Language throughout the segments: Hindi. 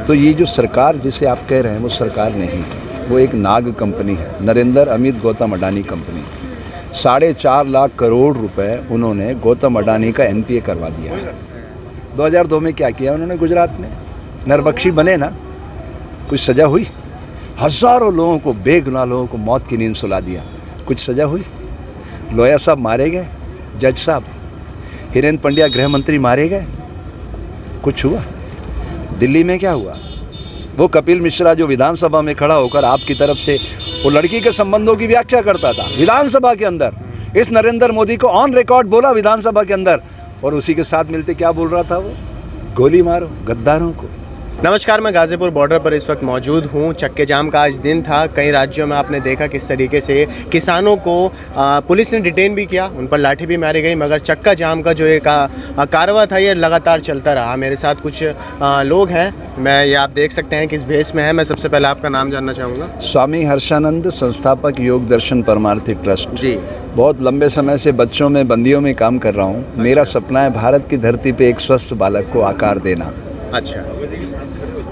तो ये जो सरकार जिसे आप कह रहे हैं वो सरकार नहीं है, वो एक नाग कंपनी है, नरेंद्र अमित गौतम अडानी कंपनी। 4.5 लाख करोड़ रुपए उन्होंने गौतम अडानी का एनपीए करवा दिया है। 2002 में क्या किया उन्होंने गुजरात में? नरबख्शी बने ना, कुछ सज़ा हुई? हज़ारों लोगों को, बेगुनाह लोगों को मौत की नींद सुला दिया, कुछ सज़ा हुई? लोया साहब मारे गए, जज साहब, हिरेन पंड्या गृह मंत्री मारे गए, कुछ हुआ? दिल्ली में क्या हुआ? वो कपिल मिश्रा जो विधानसभा में खड़ा होकर आपकी तरफ से वो लड़की के संबंधों की व्याख्या करता था विधानसभा के अंदर, इस नरेंद्र मोदी को ऑन रिकॉर्ड बोला विधानसभा के अंदर, और उसी के साथ मिलते क्या बोल रहा था वो? गोली मारो गद्दारों को। नमस्कार, मैं गाज़ीपुर बॉर्डर पर इस वक्त मौजूद हूँ। चक्के जाम का आज दिन था। कई राज्यों में आपने देखा किस तरीके से किसानों को पुलिस ने डिटेन भी किया, उन पर लाठी भी मारी गई, मगर चक्का जाम का जो एक कारवां था ये लगातार चलता रहा। मेरे साथ कुछ लोग हैं, मैं ये आप देख सकते हैं किस भेष में है। मैं सबसे पहले आपका नाम जानना चाहूँगा। स्वामी हर्षानंद, संस्थापक योग दर्शन परमार्थिक ट्रस्ट जी। बहुत लंबे समय से बच्चों में, बंदियों में काम कर रहा हूँ। मेरा सपना है भारत की धरती पे एक स्वस्थ बालक को आकार देना। अच्छा।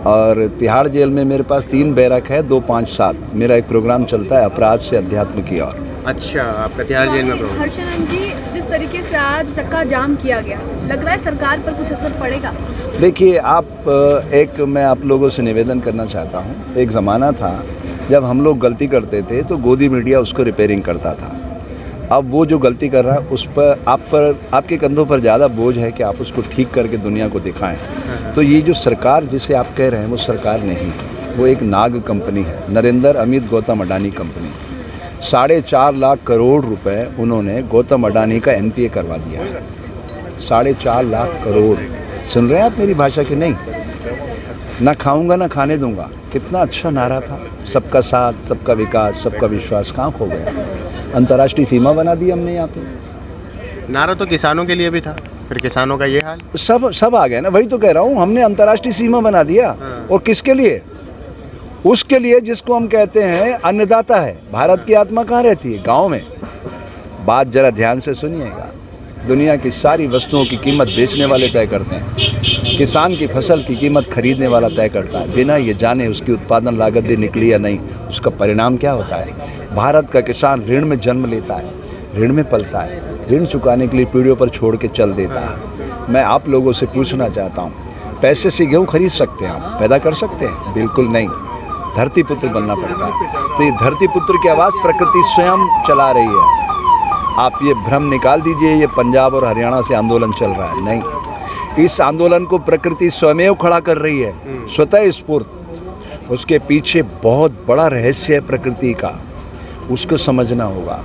और तिहाड़ जेल में मेरे पास 3 बैरक है, 2, 5, 7। मेरा एक प्रोग्राम चलता है अपराध से अध्यात्म की ओर। अच्छा, आपका तिहाड़ जेल में प्रोग्राम। हर्षानंद जी, जिस तरीके से आज चक्का जाम किया गया, लग रहा है सरकार पर कुछ असर पड़ेगा? देखिए मैं आप लोगों से निवेदन करना चाहता हूँ। एक ज़माना था जब हम लोग गलती करते थे तो गोदी मीडिया उसको रिपेयरिंग करता था। अब वो जो गलती कर रहा है उस पर आपके कंधों पर ज़्यादा बोझ है कि आप उसको ठीक करके दुनिया को दिखाएं। तो ये जो सरकार जिसे आप कह रहे हैं वो सरकार नहीं है, वो एक नाग कंपनी है, नरेंद्र अमित गौतम अडानी कंपनी। 4.5 लाख करोड़ रुपए उन्होंने गौतम अडानी का एनपीए करवा दिया है। 4.5 लाख करोड़। सुन रहे हैं आप मेरी भाषा की? नहीं, ना खाऊंगा ना खाने दूंगा। कितना अच्छा नारा था, सबका साथ, सबका विकास, सबका विश्वास, कहाँ खो गया? अंतर्राष्ट्रीय सीमा बना दी हमने यहाँ पे। नारा तो किसानों के लिए भी था, फिर किसानों का ये हाल। सब आ गए ना, वही तो कह रहा हूँ, हमने अंतर्राष्ट्रीय सीमा बना दिया। और किसके लिए? उसके लिए जिसको हम कहते हैं अन्नदाता है। भारत की आत्मा कहाँ रहती है? गाँव में। बात जरा ध्यान से सुनिएगा। दुनिया की सारी वस्तुओं की कीमत बेचने वाले तय करते हैं, किसान की फसल की कीमत खरीदने वाला तय करता है, बिना ये जाने उसकी उत्पादन लागत भी निकली या नहीं। उसका परिणाम क्या होता है? भारत का किसान ऋण में जन्म लेता है, ऋण में पलता है, ऋण चुकाने के लिए पीढ़ियों पर छोड़ के चल देता है। मैं आप लोगों से पूछना चाहता हूँ, पैसे से गेहूँ खरीद सकते हैं आप, पैदा कर सकते हैं? बिल्कुल नहीं, धरती पुत्र बनना पड़ता है। तो ये धरती पुत्र की आवाज़ प्रकृति स्वयं चला रही है। आप ये भ्रम निकाल दीजिए ये पंजाब और हरियाणा से आंदोलन चल रहा है, नहीं। इस आंदोलन को प्रकृति स्वयं खड़ा कर रही है, स्वतः स्फूर्त। उसके पीछे बहुत बड़ा रहस्य है प्रकृति का, उसको समझना होगा।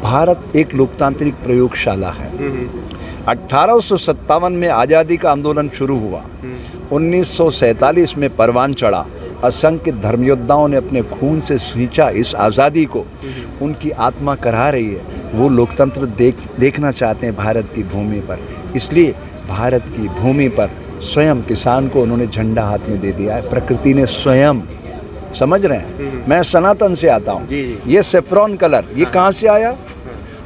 भारत एक लोकतांत्रिक प्रयोगशाला है। 1857 में आज़ादी का आंदोलन शुरू हुआ, 1947 में परवान चढ़ा। असंख्य धर्मयोद्धाओं ने अपने खून से सींचा इस आज़ादी को, उनकी आत्मा करहा रही है। वो लोकतंत्र देखना चाहते हैं भारत की भूमि पर। इसलिए भारत की भूमि पर स्वयं किसान को उन्होंने झंडा हाथ में दे दिया है, प्रकृति ने स्वयं। समझ रहे हैं? मैं सनातन से आता हूँ। ये सेफ्रॉन कलर ये कहाँ से आया?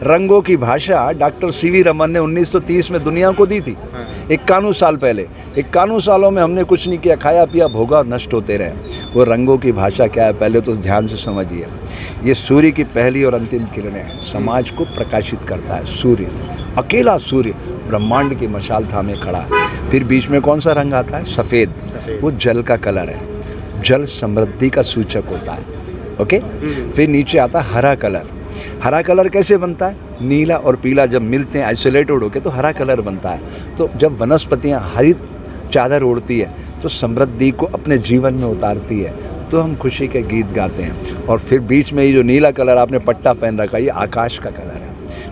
रंगों की भाषा डॉक्टर सीवी रमन ने 1930 में दुनिया को दी थी, 51 साल पहले। 51 सालों में हमने कुछ नहीं किया, खाया पिया, भोगा और नष्ट होते रहे। वो रंगों की भाषा क्या है पहले तो ध्यान से समझिए। ये सूर्य की पहली और अंतिम किरणें हैं, समाज को प्रकाशित करता है सूर्य। अकेला सूर्य ब्रह्मांड की मशाल थामे खड़ा है। फिर बीच में कौन सा रंग आता है? सफ़ेद। वो जल का कलर है, जल समृद्धि का सूचक होता है। ओके। फिर नीचे आता है हरा कलर। हरा कलर कैसे बनता है? नीला और पीला जब मिलते हैं आइसोलेटेड होकर तो हरा कलर बनता है। तो जब वनस्पतियाँ हरित चादर ओढ़ती है तो समृद्धि को अपने जीवन में उतारती है, तो हम खुशी के गीत गाते हैं। और फिर बीच में ये जो नीला कलर आपने पट्टा पहन रखा है, ये आकाश का कलर है।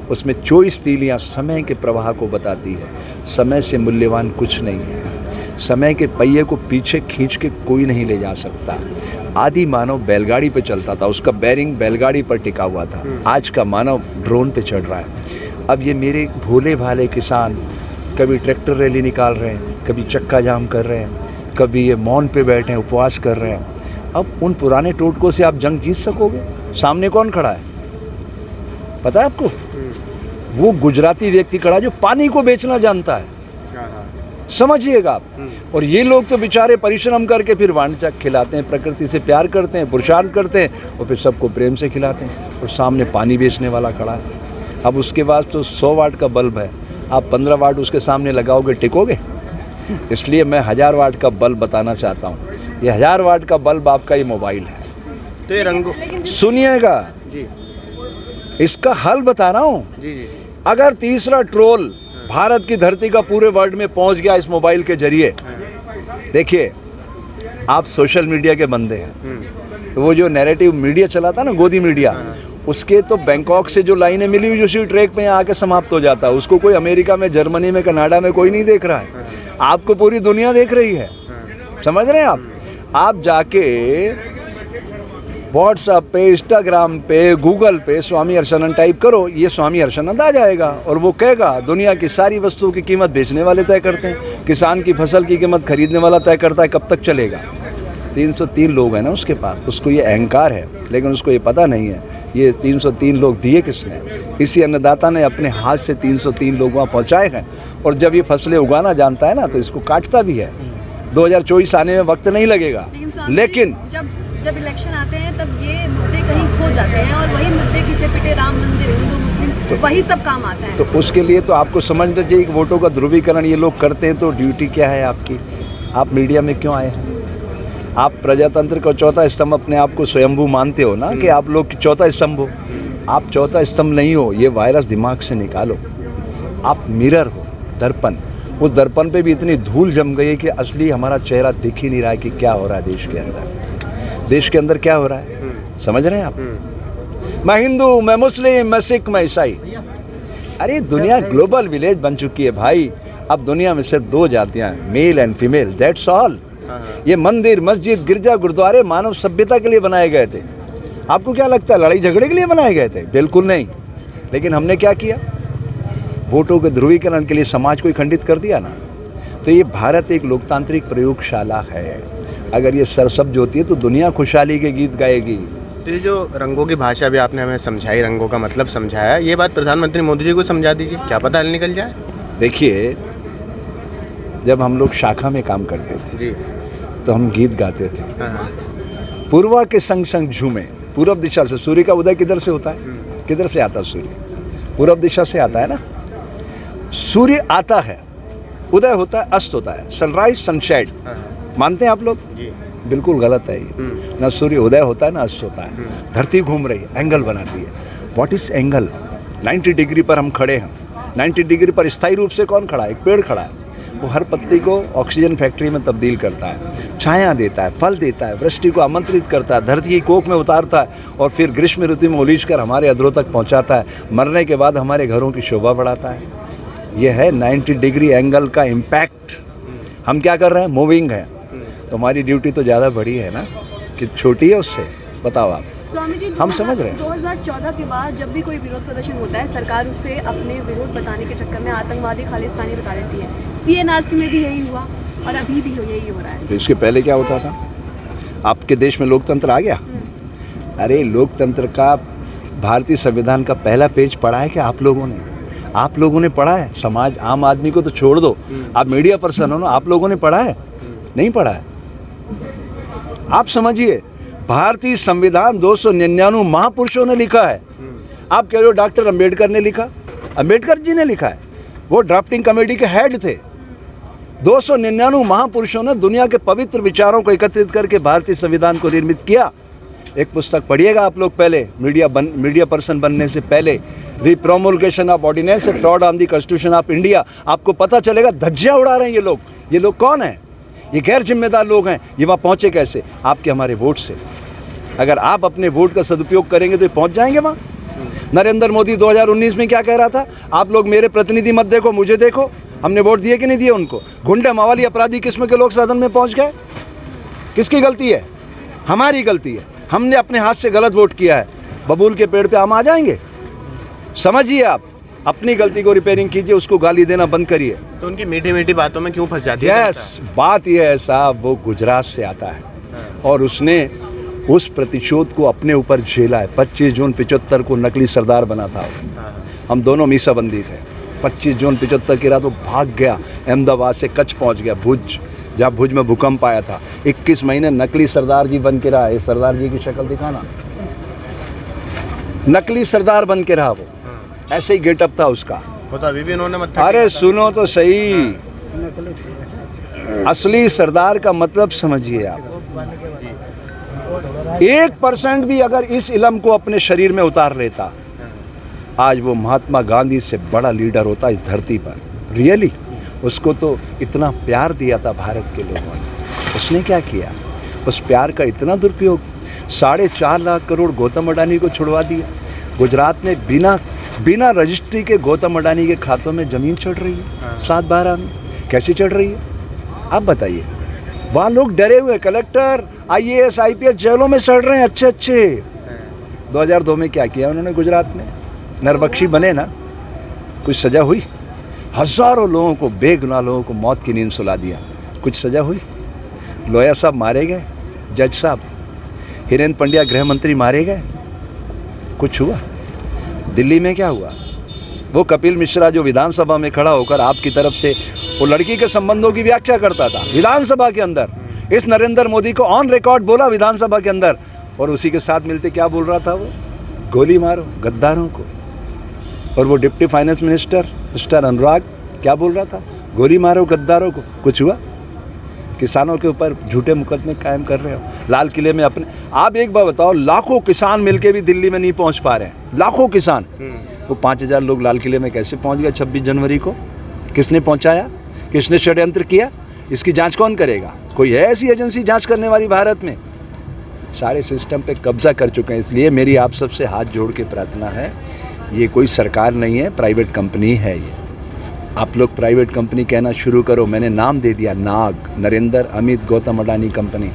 उसमें 24 तीलियाँ समय के प्रवाह को बताती है। समय से मूल्यवान कुछ नहीं है। समय के पहिए को पीछे खींच के कोई नहीं ले जा सकता। आदि मानव बैलगाड़ी पे चलता था, उसका बैरिंग बैलगाड़ी पर टिका हुआ था। आज का मानव ड्रोन पे चढ़ रहा है। अब ये मेरे भोले भाले किसान कभी ट्रैक्टर रैली निकाल रहे हैं, कभी चक्का जाम कर रहे हैं, कभी ये मौन पे बैठे हैं, उपवास कर रहे हैं। अब उन पुराने टोटकों से आप जंग जीत सकोगे? सामने कौन खड़ा है पता है आपको? वो गुजराती व्यक्ति खड़ा जो पानी को बेचना जानता है। समझिएगा आप। और ये लोग तो बेचारे परिश्रम करके फिर वांचक खिलाते हैं, प्रकृति से प्यार करते हैं, पुरुषार्थ करते हैं और फिर सबको प्रेम से खिलाते हैं। और सामने पानी बेचने वाला खड़ा है। अब उसके बाद तो 100 वाट का बल्ब है, आप 15 वाट उसके सामने लगाओगे, टिकोगे? इसलिए मैं 1000 वाट का बल्ब बताना चाहता हूँ। ये 1000 वाट का बल्ब आपका ये मोबाइल है। तो ये रंगों सुनिएगा, जी इसका हल बता रहा हूँ। जी जी अगर तीसरा ट्रोल भारत की धरती का पूरे वर्ल्ड में पहुंच गया इस मोबाइल के जरिए, देखिए आप सोशल मीडिया के बंदे हैं, तो वो जो नैरेटिव मीडिया चलाता ना, गोदी मीडिया, उसके तो बैंकॉक से जो लाइनें मिली हुई उसी ट्रैक पे यहाँ आके समाप्त हो जाता है। उसको कोई अमेरिका में, जर्मनी में, कनाडा में कोई नहीं देख रहा है, आपको पूरी दुनिया देख रही है। समझ रहे हैं आप जाके व्हाट्सएप पे, इंस्टाग्राम पे, गूगल पे स्वामी हर्षानंद टाइप करो, ये स्वामी हर्षानंद आ जाएगा और वो कहेगा दुनिया की सारी वस्तुओं की कीमत बेचने वाले तय करते हैं, किसान की फसल की कीमत खरीदने वाला तय करता है। कब तक चलेगा? 303 लोग हैं ना उसके पास, उसको ये अहंकार है, लेकिन उसको ये पता नहीं है ये 303 लोग दिए किसने। इसी अन्नदाता ने अपने हाथ से 303 लोग वहाँ पहुँचाए हैं। और जब ये फसलें उगाना जानता है ना तो इसको काटता भी है। 2024 आने में वक्त नहीं लगेगा, लेकिन जब इलेक्शन आते हैं तब ये मुद्दे कहीं खो जाते हैं और वही मुद्दे घिसे पिटे राम मंदिर, हिंदू मुस्लिम, वही सब काम आता है। तो उसके लिए तो आपको समझना चाहिए कि वोटों का ध्रुवीकरण ये लोग करते हैं, तो ड्यूटी क्या है आपकी? आप मीडिया में क्यों आए हैं? आप प्रजातंत्र का चौथा स्तंभ अपने आप को स्वयंभू मानते हो ना, कि आप लोग चौथा स्तंभ हो। आप चौथा स्तंभ नहीं हो, ये वायरस दिमाग से निकालो। आप मिरर हो, दर्पण। उस दर्पण पे भी इतनी धूल जम गई है कि असली हमारा चेहरा दिख ही नहीं रहा है कि क्या हो रहा है देश के अंदर। देश के अंदर क्या हो रहा है, समझ रहे हैं आप? मैं हिंदू, मैं मुस्लिम, मैं सिख, मैं ईसाई। अरे दुनिया ग्लोबल विलेज बन चुकी है भाई। अब दुनिया में सिर्फ 2 जातियां, male and female, that's all. ये मंदिर, मस्जिद, गिरजा, गुरुद्वारे मानव सभ्यता के लिए बनाए गए थे। आपको क्या लगता है लड़ाई झगड़े के लिए बनाए गए थे? बिल्कुल नहीं। लेकिन हमने क्या किया? वोटों के ध्रुवीकरण के लिए समाज को खंडित कर दिया ना। तो ये भारत एक लोकतांत्रिक प्रयोगशाला है। अगर ये सरसब्ज होती है तो दुनिया खुशहाली के गीत गाएगी। तो ये जो रंगों की भाषा भी आपने हमें समझाई, रंगों का मतलब समझाया, ये बात प्रधानमंत्री मोदी जी को समझा दीजिए, क्या पता हल निकल जाए। देखिए, जब हम लोग शाखा में काम करते थे जी तो हम गीत गाते थे, हाँ पूर्वा के संग संग झूमे। पूर्व दिशा से सूर्य का उदय किधर से होता है? किधर से आता है सूर्य? पूर्व दिशा से आता है ना। सूर्य आता है, उदय होता है, अस्त होता है, सनराइज सनशेड। मानते हैं आप लोग? बिल्कुल गलत है ये। ना सूर्य उदय होता है ना अस्त होता है। धरती घूम रही है, एंगल बनाती है। What is angle? 90 डिग्री पर हम खड़े हैं। 90 डिग्री पर स्थायी रूप से कौन खड़ा है? एक पेड़ खड़ा है। वो हर पत्ती को ऑक्सीजन फैक्ट्री में तब्दील करता है, छाया देता है, फल देता है, वृष्टि को आमंत्रित करता है, धरती की कोख में उतारता है और फिर ग्रीष्म ऋतु में उलीझ कर हमारे अधरों तक पहुंचाता है। मरने के बाद हमारे घरों की शोभा बढ़ाता है। यह है 90 डिग्री एंगल का इम्पैक्ट। हम क्या कर रहे हैं? मूविंग है। तो हमारी ड्यूटी तो ज़्यादा बड़ी है ना कि छोटी है उससे? बताओ आप। स्वामी जी, हम समझ रहे हैं। 2014 के बाद जब भी कोई विरोध प्रदर्शन होता है, सरकार उसे अपने विरोध बताने के चक्कर में आतंकवादी, खालिस्तानी बता देती है। CNRC में भी यही हुआ और अभी भी यही हो रहा है। तो इसके पहले क्या होता था? आपके देश में लोकतंत्र आ गया। अरे लोकतंत्र का भारतीय संविधान का पहला पेज पढ़ा है क्या आप लोगों ने? आप लोगों ने पढ़ा है? समाज, आम आदमी को तो छोड़ दो, आप मीडिया पर्सन हो ना, आप लोगों ने पढ़ा है? नहीं पढ़ा है। आप समझिए, भारतीय संविधान 299 महापुरुषों ने लिखा है। आप कह रहे हो डॉक्टर अंबेडकर ने लिखा? अंबेडकर जी ने लिखा है, वो ड्राफ्टिंग कमेटी के हेड थे। 299 महापुरुषों ने दुनिया के पवित्र विचारों को एकत्रित करके भारतीय संविधान को निर्मित किया। एक पुस्तक पढ़िएगा आप लोग पहले, मीडिया पर्सन बनने से पहले, repromulgation of ordinance, fraud on the constitution of India. आपको पता चलेगा धज्जियां उड़ा रहे हैं ये लोग। ये लोग कौन हैं? ये गैर जिम्मेदार लोग हैं। ये वहाँ पहुँचे कैसे? आपके हमारे वोट से। अगर आप अपने वोट का सदुपयोग करेंगे तो पहुँच जाएंगे वहाँ। नरेंद्र मोदी 2019 में क्या कह रहा था? आप लोग मेरे प्रतिनिधि मत देखो, मुझे देखो। हमने वोट दिए कि नहीं दिए उनको? गुंडे, मावाली, अपराधी किस्म के लोग सदन में पहुँच गए। किसकी गलती है? हमारी गलती है। हमने अपने हाथ से गलत वोट किया है। बबूल के पेड़ पे आम आ जाएंगे? समझिए, आप अपनी गलती को रिपेयरिंग कीजिए, उसको गाली देना बंद करिए। तो उनकी मीठी मीठी बातों में क्यों फंस जाती है? यस, बात यह है साहब, वो गुजरात से आता है और उसने उस प्रतिशोध को अपने ऊपर झेला है। 25 जून 75 को नकली सरदार बना था। हम दोनों मीसाबंदी थे। 25 जून 75 गिरा तो भाग गया, अहमदाबाद से कच्छ पहुंच गया, भुज, जहाँ भुज में भूकंप आया था। 21 महीने नकली सरदार जी बन के रहा। ये सरदार जी की शक्ल दिखाना, नकली सरदार बन के रहा वो, ऐसे ही गेटअप था उसका। वो तो अभी भी इन्होंने मत्था अरे सुनो तो सही, असली सरदार का मतलब समझिए आप। 1% भी अगर इस इल्म को अपने शरीर में उतार लेता, आज वो महात्मा गांधी से बड़ा लीडर होता इस धरती पर। रियली उसको तो इतना प्यार दिया था भारत के लोगों ने, उसने क्या किया? उस प्यार का इतना दुरुपयोग, 4.5 लाख करोड़ गौतम अडानी को छुड़वा दिया। गुजरात में बिना रजिस्ट्री के गौतम अडानी के खातों में ज़मीन चढ़ रही है 7/12 में। कैसी चढ़ रही है आप बताइए? वहाँ लोग डरे हुए, कलेक्टर IAS IPS जेलों में सड़ रहे हैं अच्छे। 2002 में क्या किया उन्होंने गुजरात में? नरबख्शी बने ना, कुछ सज़ा हुई? हज़ारों लोगों को, बेगुनाह लोगों को मौत की नींद सुला दिया, कुछ सज़ा हुई? लोया साहब मारे गए, जज साहब, हिरेन पंड्या गृह मंत्री मारे गए, कुछ हुआ? दिल्ली में क्या हुआ? वो कपिल मिश्रा जो विधानसभा में खड़ा होकर आपकी तरफ से वो लड़की के संबंधों की व्याख्या करता था विधानसभा के अंदर, इस नरेंद्र मोदी को ऑन रिकॉर्ड बोला विधानसभा के अंदर, और उसी के साथ मिलते क्या बोल रहा था वो? गोली मारो गद्दारों को। और वो डिप्टी फाइनेंस मिनिस्टर मिस्टर अनुराग क्या बोल रहा था? गोली मारो गद्दारों को। कुछ हुआ? किसानों के ऊपर झूठे मुकदमे कायम कर रहे हो। लाल किले में अपने, आप एक बार बताओ, लाखों किसान मिलके भी दिल्ली में नहीं पहुंच पा रहे हैं, लाखों किसान। वो 5000 लोग लाल किले में कैसे पहुंच गए 26 जनवरी को? किसने पहुंचाया? किसने षड्यंत्र किया? इसकी जांच कौन करेगा? कोई है ऐसी एजेंसी जांच करने वाली भारत में? सारे सिस्टम पे कब्जा कर चुके हैं। इसलिए मेरी आप सबसे हाथ जोड़ के प्रार्थना है, ये कोई सरकार नहीं है, प्राइवेट कंपनी है ये। आप लोग प्राइवेट कंपनी कहना शुरू करो। मैंने नाम दे दिया, नाग, नरेंद्र अमित गौतम अडानी कंपनी।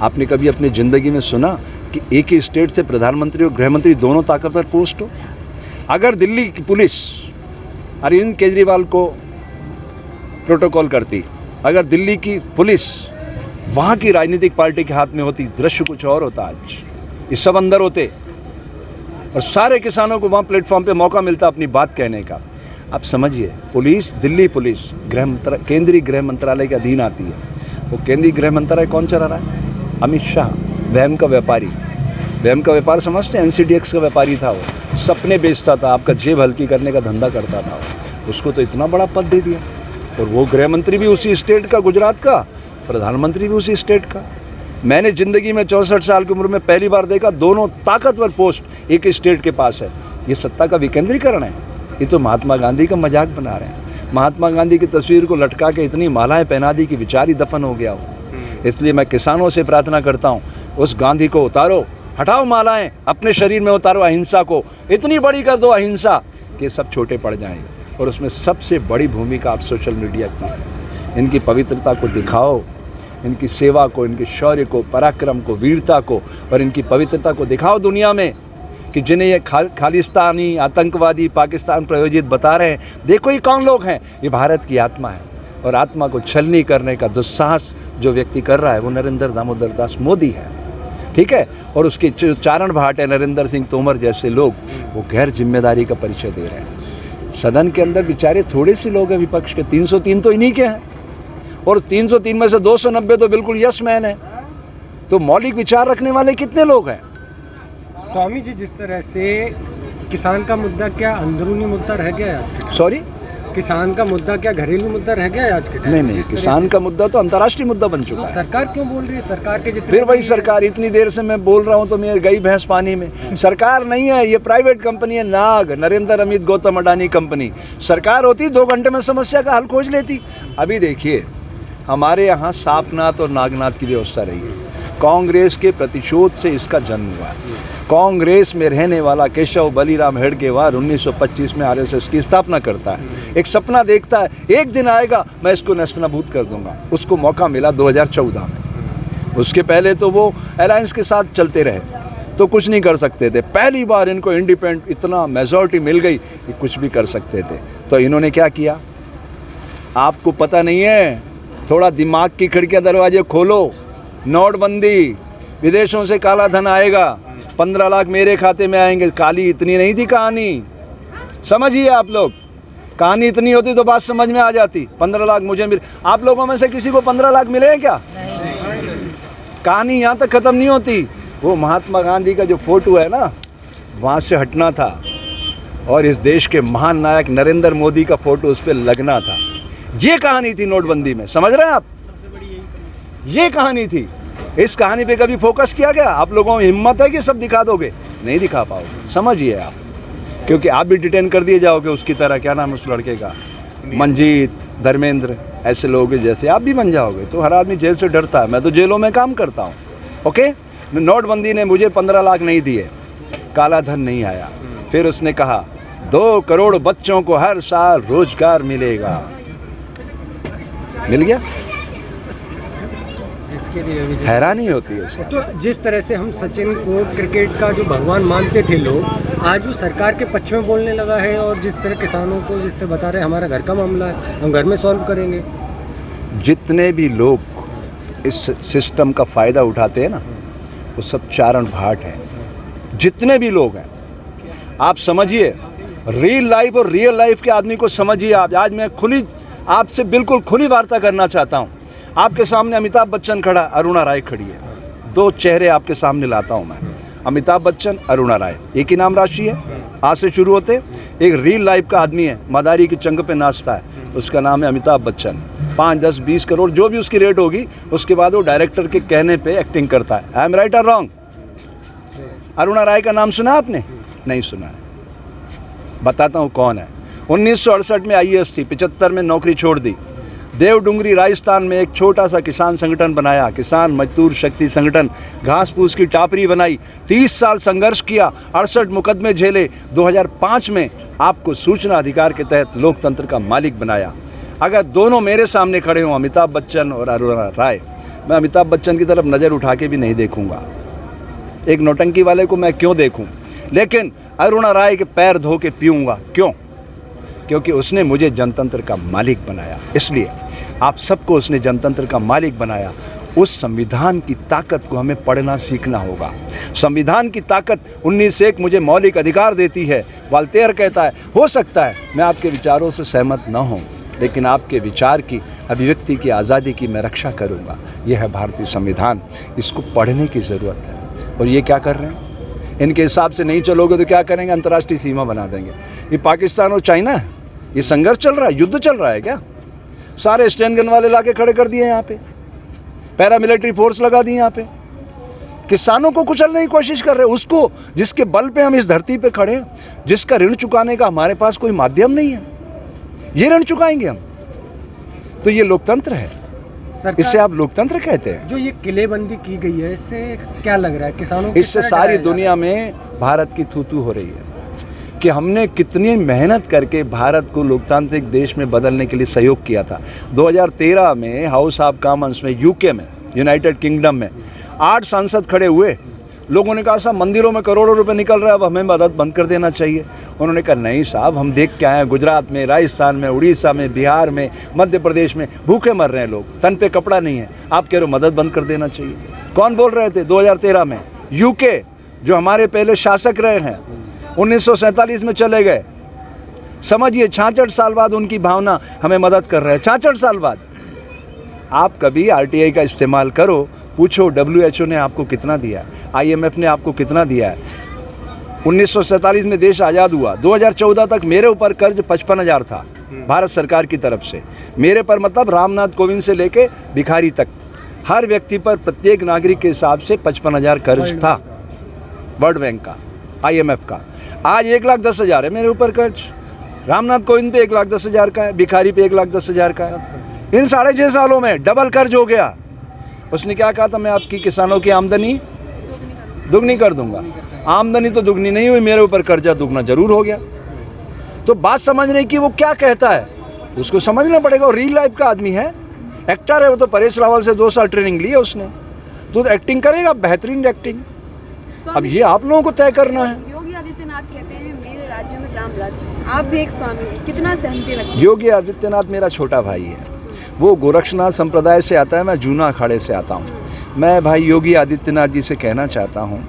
आपने कभी अपनी ज़िंदगी में सुना कि एक ही स्टेट से प्रधानमंत्री और गृहमंत्री दोनों ताकतवर पोस्ट हो? अगर दिल्ली की पुलिस अरविंद केजरीवाल को प्रोटोकॉल करती, अगर दिल्ली की पुलिस वहाँ की राजनीतिक पार्टी के हाथ में होती, दृश्य कुछ और होता। आज ये सब अंदर होते और सारे किसानों को वहाँ प्लेटफॉर्म पे मौका मिलता अपनी बात कहने का। आप समझिए, पुलिस, दिल्ली पुलिस केंद्रीय गृह मंत्रालय के अधीन आती है। वो केंद्रीय गृह मंत्रालय कौन चला रहा है? अमित शाह, वहम का व्यापारी। वहम का व्यापार समझते हैं? NCDX का व्यापारी था वो, सपने बेचता था, आपका जेब हल्की करने का धंधा करता था। उसको तो इतना बड़ा पद दे दिया, और वो गृह मंत्री भी उसी स्टेट का, गुजरात का, प्रधानमंत्री भी उसी स्टेट का। मैंने ज़िंदगी में 64 साल की उम्र में पहली बार देखा दोनों ताकतवर पोस्ट एक स्टेट के पास है। ये सत्ता का विकेंद्रीकरण है। ये तो महात्मा गांधी का मजाक बना रहे हैं। महात्मा गांधी की तस्वीर को लटका के इतनी मालाएं पहना दी कि विचार ही दफन हो गया हो। इसलिए मैं किसानों से प्रार्थना करता हूँ, उस गांधी को उतारो, हटाओ मालाएं, अपने शरीर में उतारो अहिंसा को, इतनी बड़ी कर दो अहिंसा कि सब छोटे पड़ जाएंगे। और उसमें सबसे बड़ी भूमिका आप सोशल मीडिया की है। इनकी पवित्रता को दिखाओ, इनकी सेवा को, इनके शौर्य को, पराक्रम को, वीरता को, और इनकी पवित्रता को दिखाओ दुनिया में, कि जिन्हें ये खालिस्तानी आतंकवादी पाकिस्तान प्रायोजित बता रहे हैं, देखो ये कौन लोग हैं। ये भारत की आत्मा है, और आत्मा को छलनी करने का दुस्साहस जो व्यक्ति कर रहा है वो नरेंद्र दामोदर दास मोदी है, ठीक है। और उसके चारण भाट है नरेंद्र सिंह तोमर जैसे लोग, वो गैर जिम्मेदारी का परिचय दे रहे हैं। सदन के अंदर बेचारे थोड़े से लोग हैं विपक्ष के, 303 तो इन्हीं के हैं, और 303 में से 290 तो बिल्कुल यस मैन है। तो मौलिक विचार रखने वाले कितने लोग हैं? स्वामी जी, जिस तरह से किसान का मुद्दा क्या अंदरूनी मुद्दा रह गया है आज के? सॉरी, किसान का मुद्दा क्या घरेलू मुद्दा रह गया है आज के टाइम? नहीं, किसान का मुद्दा तो अंतर्राष्ट्रीय मुद्दा बन चुका है। सरकार क्यों बोल रही है? सरकार के जितने फिर वही सरकार, इतनी देर से मैं बोल रहा हूँ तो मेरी गई भैंस पानी में। सरकार नहीं है, ये प्राइवेट कंपनी है, नाग, नरेंद्र अमित गौतम अडानी कंपनी। सरकार होती 2 घंटे में समस्या का हल खोज लेती। अभी देखिए, हमारे यहाँ सापनाथ और नागनाथ की व्यवस्था रही है। कांग्रेस के प्रतिशोध से इसका जन्म हुआ है। कांग्रेस में रहने वाला केशव बलीराम हेडगेवार 1925 में RSS की स्थापना करता है। एक सपना देखता है, एक दिन आएगा मैं इसको नेस्तनाबूद कर दूंगा। उसको मौका मिला 2014 में। उसके पहले तो वो अलायंस के साथ चलते रहे, तो कुछ नहीं कर सकते थे। पहली बार इनको इंडिपेंडेंट इतना मेजॉरिटी मिल गई कि कुछ भी कर सकते थे। तो इन्होंने क्या किया, आपको पता नहीं है? थोड़ा दिमाग की खिड़कियां दरवाजे खोलो। नोटबंदी, विदेशों से काला धन आएगा, 15 लाख मेरे खाते में आएंगे। काली इतनी नहीं थी कहानी, समझिए आप लोग। कहानी इतनी होती तो बात समझ में आ जाती। 15 लाख मुझे मिले, आप लोगों में से किसी को 15 लाख मिले हैं क्या? कहानी यहाँ तक ख़त्म नहीं होती। वो महात्मा गांधी का जो फोटो है ना, वहाँ से हटना था और इस देश के महान नायक नरेंद्र मोदी का फोटो उस पर लगना था। ये कहानी थी नोटबंदी में, समझ रहे हैं आप? ये कहानी थी। इस कहानी पे कभी फोकस किया गया? आप लोगों में हिम्मत है कि सब दिखा दोगे? नहीं दिखा पाओगे, समझिए आप, क्योंकि आप भी डिटेन कर दिए जाओगे उसकी तरह। क्या नाम है उस लड़के का? मंजीत, धर्मेंद्र, ऐसे लोग जैसे आप भी बन जाओगे। तो हर आदमी जेल से डरता है। मैं तो जेलों में काम करता हूँ। ओके, नोटबंदी ने मुझे 15 लाख नहीं दिए, काला धन नहीं आया। फिर उसने कहा 2 करोड़ बच्चों को हर साल रोजगार मिलेगा। मिल गया। इसके लिए भी हैरानी होती है उसका। तो जिस तरह से हम सचिन को क्रिकेट का जो भगवान मानते थे लोग, आज वो सरकार के पक्ष में बोलने लगा है। और जिस तरह किसानों को जिस तरह बता रहे हैं हमारा घर का मामला है, हम घर में सॉल्व करेंगे। जितने भी लोग इस सिस्टम का फ़ायदा उठाते हैं ना, वो सब चारण भाट हैं। जितने भी लोग हैं, आप समझिए, रियल लाइफ और रियल लाइफ के आदमी को समझिए आप। आज मैं आपसे बिल्कुल खुली वार्ता करना चाहता हूँ। आपके सामने अमिताभ बच्चन खड़ा, अरुणा राय खड़ी है। 2 चेहरे आपके सामने लाता हूँ मैं, अमिताभ बच्चन, अरुणा राय, एक ही नाम राशि है, आज से शुरू होते। एक रियल लाइफ का आदमी है, मदारी की चंग पे नाचता है, उसका नाम है अमिताभ बच्चन। 5, 10, 20 करोड़ जो भी उसकी रेट होगी, उसके बाद वो डायरेक्टर के कहने पे एक्टिंग करता है। आई एम राइट और रॉन्ग? अरुणा राय का नाम सुना आपने? नहीं सुना है। बताता हूँ कौन है। 1968 में IAS थी, 75 में नौकरी छोड़ दी। देवडुंगरी राजस्थान में एक छोटा सा किसान संगठन बनाया, किसान मजदूर शक्ति संगठन। घास फूस की टापरी बनाई, 30 साल संघर्ष किया, 68 मुकदमे झेले। 2005 में आपको सूचना अधिकार के तहत लोकतंत्र का मालिक बनाया। अगर दोनों मेरे सामने खड़े हों, अमिताभ बच्चन और अरुणा राय, मैं अमिताभ बच्चन की तरफ नज़र उठा के भी नहीं देखूंगा। एक नौटंकी वाले को मैं क्यों देखूं? लेकिन अरुणा राय के पैर धो के पीऊँगा। क्यों? क्योंकि उसने मुझे जनतंत्र का मालिक बनाया। इसलिए आप सबको उसने जनतंत्र का मालिक बनाया। उस संविधान की ताकत को हमें पढ़ना सीखना होगा। संविधान की ताकत 1901 मुझे मौलिक अधिकार देती है। वाल्तेयर कहता है, हो सकता है मैं आपके विचारों से सहमत न हूँ, लेकिन आपके विचार की अभिव्यक्ति की आज़ादी की मैं रक्षा करूँगा। यह है भारतीय संविधान। इसको पढ़ने की ज़रूरत है। और ये क्या कर रहे हैं? इनके हिसाब से नहीं चलोगे तो क्या करेंगे? अंतर्राष्ट्रीय सीमा बना देंगे। ये पाकिस्तान और चाइना है, ये संघर्ष चल रहा है, युद्ध चल रहा है क्या? सारे स्टैंड गन वाले लाके खड़े कर दिए यहाँ पे, पैरामिलिट्री फोर्स लगा दी यहाँ पे। किसानों को कुचलने की कोशिश कर रहे हैं, उसको जिसके बल पे हम इस धरती पे खड़े हैं, जिसका ऋण चुकाने का हमारे पास कोई माध्यम नहीं है, ये ऋण चुकाएंगे हम? तो ये लोकतंत्र है। इससे आप लोकतंत्र कहते हैं? जो ये किलेबंदी की गई है, इससे क्या लग रहा है किसानों को? इससे सारी दुनिया में भारत की थू-थू हो रही है कि हमने कितनी मेहनत करके भारत को लोकतांत्रिक देश में बदलने के लिए सहयोग किया था। 2013 में हाउस ऑफ कॉमन्स में, यूके में, यूनाइटेड किंगडम में 8 सांसद खड़े हुए। लोगों ने कहा साहब मंदिरों में करोड़ों रुपए निकल रहा है, अब हमें मदद बंद कर देना चाहिए। उन्होंने कहा नहीं साहब, हम देख के आए हैं, गुजरात में, राजस्थान में, उड़ीसा में, बिहार में, मध्य प्रदेश में भूखे मर रहे हैं लोग, तन पे कपड़ा नहीं है, आप कह रहे हो मदद बंद कर देना चाहिए। कौन बोल रहे थे 2013 में? यूके, जो हमारे पहले शासक रहे हैं, 1947 में चले गए। समझिए 66 साल बाद उनकी भावना हमें मदद कर रहे हैं। 66 साल बाद। आप कभी RTI का इस्तेमाल करो, पूछो WHO ने आपको कितना दिया है, IMF ने आपको कितना दिया है। 1947 में देश आज़ाद हुआ, 2014 तक मेरे ऊपर कर्ज 55,000 था भारत सरकार की तरफ से। मेरे पर मतलब रामनाथ कोविंद से लेके भिखारी तक, हर व्यक्ति पर, प्रत्येक नागरिक के हिसाब से 55,000 कर्ज था वर्ल्ड बैंक का, IMF का। आज 1,10,000 है मेरे ऊपर कर्ज। रामनाथ कोविंद पे 1,10,000 का है, भिखारी पे 1,10,000 का है। इन 6.5 सालों में डबल कर्ज हो गया। उसने क्या कहा था, मैं आपकी किसानों की आमदनी दुगनी कर दूंगा। आमदनी तो दुगनी नहीं हुई, मेरे ऊपर कर्जा दुगना जरूर हो गया। तो बात समझने की वो क्या कहता है उसको समझना पड़ेगा। और रियल लाइफ का आदमी है, एक्टर है वो। तो परेश रावल से 2 साल ट्रेनिंग ली है उसने, तो एक्टिंग करेगा, बेहतरीन एक्टिंग। अब ये आप लोगों को तय करना है। योगी आदित्यनाथ कहते हैं मेरे राज्य में राम राज्य, आप भी एक स्वामी हैं, कितना सहमति रखते हैं? योगी आदित्यनाथ मेरा छोटा भाई है, वो गोरक्षनाथ संप्रदाय से आता है, मैं जूना अखाड़े से आता हूँ। मैं भाई योगी आदित्यनाथ जी से कहना चाहता हूँ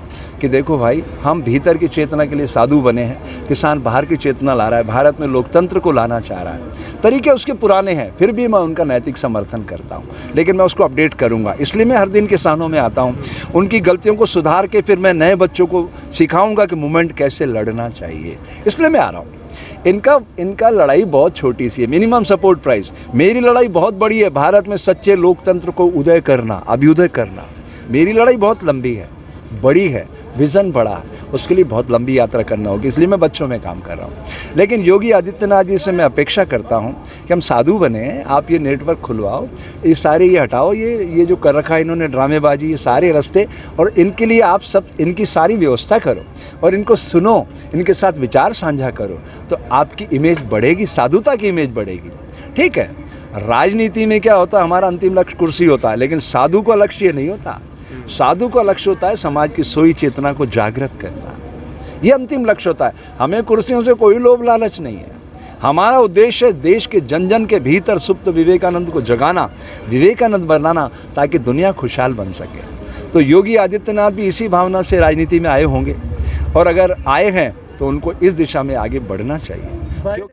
कि देखो भाई, हम भीतर की चेतना के लिए साधु बने हैं, किसान बाहर की चेतना ला रहा है, भारत में लोकतंत्र को लाना चाह रहा है। तरीके उसके पुराने हैं, फिर भी मैं उनका नैतिक समर्थन करता हूँ, लेकिन मैं उसको अपडेट करूँगा। इसलिए मैं हर दिन किसानों में आता हूँ, उनकी गलतियों को सुधार के फिर मैं नए बच्चों को सिखाऊँगा कि मूवमेंट कैसे लड़ना चाहिए, इसलिए मैं आ रहा हूँ। इनका लड़ाई बहुत छोटी सी है, मिनिमम सपोर्ट प्राइस। मेरी लड़ाई बहुत बड़ी है, भारत में सच्चे लोकतंत्र को उदय करना, अभ्युदय करना। मेरी लड़ाई बहुत लंबी है, बड़ी है, विज़न बड़ा है, उसके लिए बहुत लंबी यात्रा करना होगी, इसलिए मैं बच्चों में काम कर रहा हूँ। लेकिन योगी आदित्यनाथ जी से मैं अपेक्षा करता हूँ कि हम साधु बने, आप ये नेटवर्क खुलवाओ, ये सारे ये हटाओ, ये जो कर रखा है इन्होंने ड्रामेबाजी, ये सारे रास्ते, और इनके लिए आप सब इनकी सारी व्यवस्था करो और इनको सुनो, इनके साथ विचार साझा करो, तो आपकी इमेज बढ़ेगी, साधुता की इमेज बढ़ेगी। ठीक है, राजनीति में क्या होता है, हमारा अंतिम लक्ष्य कुर्सी होता है, लेकिन साधु का लक्ष्य ये नहीं होता। साधु का लक्ष्य होता है समाज की सोई चेतना को जागृत करना, ये अंतिम लक्ष्य होता है। हमें कुर्सियों से कोई लोभ लालच नहीं है, हमारा उद्देश्य है देश के जन जन के भीतर सुप्त विवेकानंद को जगाना, विवेकानंद बनाना, ताकि दुनिया खुशहाल बन सके। तो योगी आदित्यनाथ भी इसी भावना से राजनीति में आए होंगे, और अगर आए हैं तो उनको इस दिशा में आगे बढ़ना चाहिए।